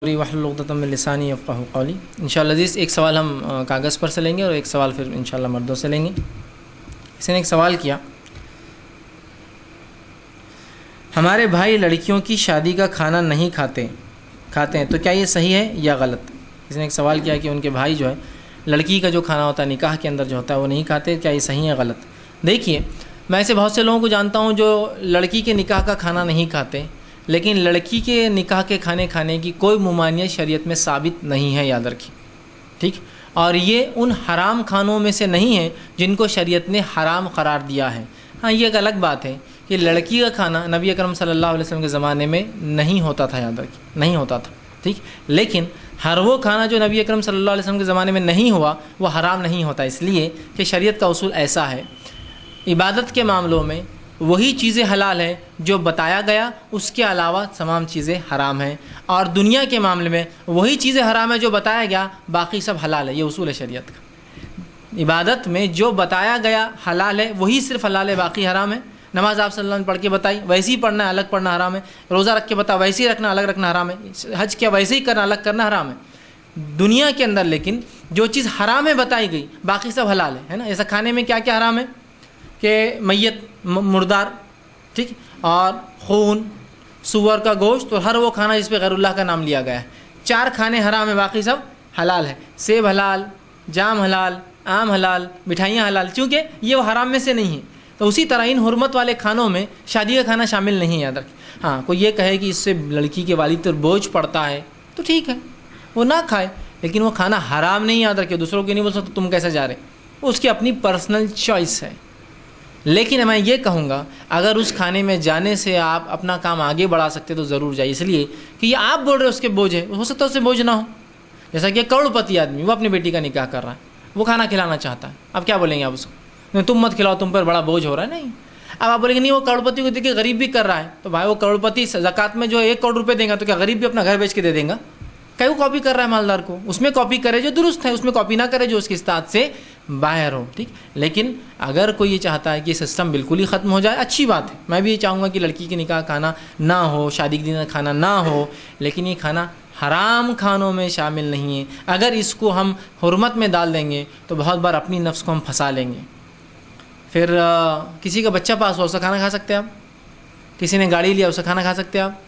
واحلل عقدۃ من لسانی یفقہوا قولی۔ انشاءاللہ عزیز ایک سوال ہم کاغذ پر سے لیں گے اور ایک سوال پھر انشاءاللہ مردوں سے لیں گے۔ کسی نے ایک سوال کیا، ہمارے بھائی لڑکیوں کی شادی کا کھانا نہیں کھاتے ہیں تو کیا یہ صحیح ہے یا غلط؟ کسی نے ایک سوال کیا کہ ان کے بھائی جو ہے لڑکی کا جو کھانا ہوتا ہے نکاح کے اندر جو ہوتا ہے وہ نہیں کھاتے، کیا یہ صحیح ہے غلط؟ دیکھیے، میں ایسے بہت سے لوگوں کو جانتا ہوں جو لڑکی کے نکاح کا کھانا نہیں کھاتے، لیکن لڑکی کے نکاح کے کھانے کی کوئی ممانعت شریعت میں ثابت نہیں ہے، یاد رکھیے، ٹھیک؟ اور یہ ان حرام کھانوں میں سے نہیں ہے جن کو شریعت نے حرام قرار دیا ہے۔ ہاں، یہ ایک الگ بات ہے کہ لڑکی کا کھانا نبی اکرم صلی اللہ علیہ وسلم کے زمانے میں نہیں ہوتا تھا، یاد رکھیے، نہیں ہوتا تھا، ٹھیک؟ لیکن ہر وہ کھانا جو نبی اکرم صلی اللہ علیہ وسلم کے زمانے میں نہیں ہوا وہ حرام نہیں ہوتا، اس لیے کہ شریعت کا اصول ایسا ہے، عبادت کے معاملوں میں وہی چیزیں حلال ہیں جو بتایا گیا، اس کے علاوہ تمام چیزیں حرام ہیں، اور دنیا کے معاملے میں وہی چیزیں حرام ہیں جو بتایا گیا، باقی سب حلال ہے۔ یہ اصول ہے شریعت کا۔ عبادت میں جو بتایا گیا حلال ہے وہی صرف حلال ہے، باقی حرام ہے۔ نماز آپ صلی اللہ علیہ وسلم نے پڑھ کے بتائی، ویسے ہی پڑھنا ہے، الگ پڑھنا حرام ہے۔ روزہ رکھ کے بتا، ویسے ہی رکھنا، الگ رکھنا حرام ہے۔ حج کیا، ویسے ہی کرنا، الگ کرنا حرام ہے۔ دنیا کے اندر لیکن جو چیز حرام ہے بتائی گئی، باقی سب حلال ہے نا۔ ایسا کھانے میں کیا کیا حرام ہے کہ میت، مردار، ٹھیک، اور خون، سور کا گوشت، اور ہر وہ کھانا جس پہ غیر اللہ کا نام لیا گیا ہے۔ 4 کھانے حرام ہیں، باقی سب حلال ہے۔ سیب حلال، جام حلال، آم حلال، مٹھائیاں حلال، چونکہ یہ وہ حرام میں سے نہیں ہیں۔ تو اسی طرح ان حرمت والے کھانوں میں شادی کا کھانا شامل نہیں ہے، یاد رکھیں۔ ہاں، کوئی یہ کہے کہ اس سے لڑکی کے والد پر بوجھ پڑتا ہے تو ٹھیک ہے، وہ نہ کھائے، لیکن وہ کھانا حرام نہیں، یاد رکھے۔ دوسروں کو نہیں بول سکتے تم کیسے جا رہے، اس کی اپنی پرسنل چوائس ہے۔ لیکن میں یہ کہوں گا اگر اس کھانے میں جانے سے آپ اپنا کام آگے بڑھا سکتے تو ضرور جائیے، اس لیے کہ یہ آپ بول رہے اس کے بوجھ ہے، ہو سکتا ہے اس سے بوجھ نہ ہو۔ جیسا کہ کروڑپتی آدمی، وہ اپنی بیٹی کا نکاح کر رہا ہے، وہ کھانا کھلانا چاہتا ہے، اب کیا بولیں گے آپ اس کو؟ نہیں، تم مت کھلاؤ، تم پر بڑا بوجھ ہو رہا ہے۔ نہیں، اب آپ بولیں گے نہیں وہ کروڑپتی کو دیکھ کے غریب بھی کر رہا ہے، تو بھائی وہ کروڑپتی زکوٰۃ میں جو 1 کروڑ روپے دے گا تو کیا غریب بھی اپنا گھر بیچ کے دے دیں گا؟ کیوں کاپی کر رہا ہے مالدار کو؟ اس میں کاپی کرے جو درست ہے، اس میں کاپی نہ کرے جو اس کی استطاعت سے باہر ہو، ٹھیک۔ لیکن اگر کوئی یہ چاہتا ہے کہ یہ سسٹم بالکل ہی ختم ہو جائے، اچھی بات ہے، میں بھی یہ چاہوں گا کہ لڑکی کے نکاح کھانا نہ ہو، شادی کے دن کھانا نہ ہو، لیکن یہ کھانا حرام کھانوں میں شامل نہیں ہے۔ اگر اس کو ہم حرمت میں ڈال دیں گے تو بہت بار اپنی نفس کو ہم پھنسا لیں گے۔ پھر کسی کا بچہ پاس ہو، اس کا کھانا کھا سکتے ہیں آپ؟ کسی نے گاڑی لیا، اس کا کھانا کھا سکتے ہیں آپ؟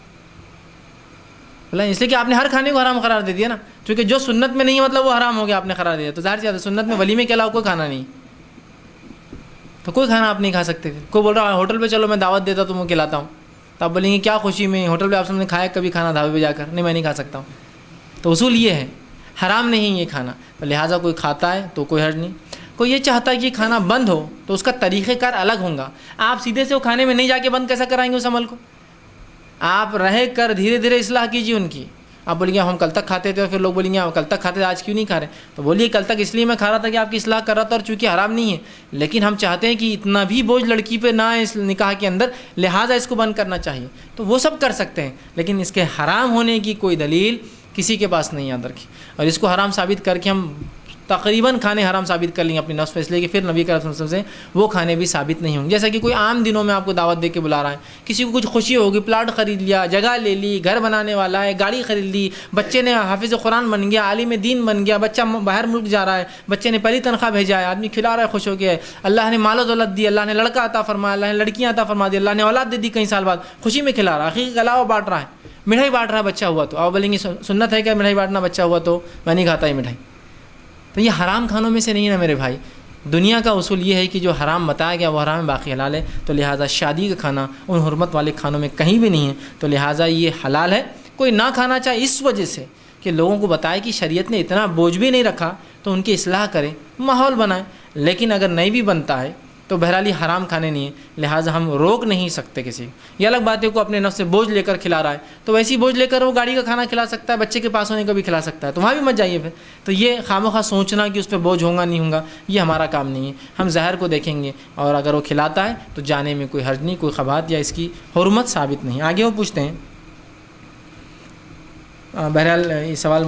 بولا اس لیے کہ آپ نے ہر کھانے کو حرام قرار دے دیا نا، کیونکہ جو سنت میں نہیں ہے مطلب وہ حرام ہو گیا، آپ نے قرار دیا۔ تو ظاہر سی بات ہے سنت میں ولیمے کے علاوہ کوئی کھانا نہیں، تو کوئی کھانا آپ نہیں کھا سکتے۔ کوئی بول رہا ہے ہوٹل پہ چلو میں دعوت دیتا تو میں کھلاتا ہوں، تو آپ بولیں گے کیا خوشی میں ہوٹل پہ آپ سب نے کھایا کبھی کھانا ڈھابے پہ جا کر؟ نہیں، میں نہیں کھا سکتا ہوں۔ تو اصول یہ ہے حرام نہیں یہ کھانا، تو لہٰذا کوئی کھاتا ہے تو کوئی حرج نہیں۔ کوئی یہ چاہتا ہے کہ یہ کھانا بند ہو تو اس کا طریقہ کار الگ ہوگا، آپ سیدھے سے وہ کھانے میں نہیں جا کے بند کیسا کرائیں گے اس عمل کو؟ آپ رہ کر دھیرے دھیرے اصلاح کیجیے ان کی۔ آپ بولیں گے ہم کل تک کھاتے تھے، اور پھر لوگ بولیں گے ہم کل تک کھاتے تھے آج کیوں نہیں کھا رہے؟ تو بولیے کل تک اس لیے میں کھا رہا تھا کہ آپ کی اصلاح کر رہا تھا، اور چونکہ حرام نہیں ہے، لیکن ہم چاہتے ہیں کہ اتنا بھی بوجھ لڑکی پہ نہ آئے اس نکاح کے اندر، لہٰذا اس کو بند کرنا چاہیے، تو وہ سب کر سکتے ہیں، لیکن اس کے حرام ہونے کی کوئی دلیل کسی کے پاس نہیں، یاد رکھیں۔ اور اس کو حرام ثابت کر کے ہم تقریباً کھانے حرام ثابت کر لیں گے اپنی نفس پہ، اس لیے کہ پھر نبی کریم صلی اللہ علیہ وسلم سے وہ کھانے بھی ثابت نہیں ہوں گے۔ جیسا کہ کوئی عام دنوں میں آپ کو دعوت دے کے بلا رہا ہے، کسی کو کچھ خوشی ہوگی، پلاٹ خرید لیا، جگہ لے لی، گھر بنانے والا ہے، گاڑی خرید لی، بچے نے حافظ قرآن بن گیا، عالم دین بن گیا، بچہ باہر ملک جا رہا ہے، بچے نے پہلی تنخواہ بھیجا ہے، آدمی کھلا رہا ہے خوش ہو کے، اللہ نے مال و دولت دی، اللہ نے لڑکا عطا فرمایا، اللہ نے لڑکیاں عطا فرما دی، اللہ نے اولاد دے دی کئی سال بعد، خوشی میں کھلا رہا ہے، عقیقے کا علاوہ بانٹ رہا ہے، مٹھائی بانٹ رہا ہے بچہ ہوا تو۔ آپ بولیں گے سنت ہے کیا مٹھائی بانٹنا بچہ ہوا تو؟ میں نہیں کھاتا یہ مٹھائی۔ تو یہ حرام کھانوں میں سے نہیں ہے نا میرے بھائی۔ دنیا کا اصول یہ ہے کہ جو حرام بتایا گیا وہ حرام ہے، باقی حلال ہے، تو لہٰذا شادی کا کھانا ان حرمت والے کھانوں میں کہیں بھی نہیں ہے، تو لہٰذا یہ حلال ہے۔ کوئی نہ کھانا چاہے اس وجہ سے کہ لوگوں کو بتائے کہ شریعت نے اتنا بوجھ بھی نہیں رکھا، تو ان کی اصلاح کرے، ماحول بنائے۔ لیکن اگر نہیں بھی بنتا ہے تو بہرحال یہ حرام کھانے نہیں ہیں، لہٰذا ہم روک نہیں سکتے کسی کو۔ یہ الگ بات ہے کو اپنے نفس سے بوجھ لے کر کھلا رہا ہے، تو ویسی بوجھ لے کر وہ گاڑی کا کھانا کھلا سکتا ہے، بچے کے پاس ہونے کا بھی کھلا سکتا ہے، تو وہاں بھی مت جائیے پھر۔ تو یہ خواہ سوچنا کہ اس پہ بوجھ ہوگا نہیں ہوگا، یہ ہمارا کام نہیں ہے۔ ہم ظاہر کو دیکھیں گے، اور اگر وہ کھلاتا ہے تو جانے میں کوئی حرج نہیں، کوئی خبات یا اس کی حرمت ثابت نہیں۔ آگے وہ پوچھتے ہیں، بہرحال یہ سوال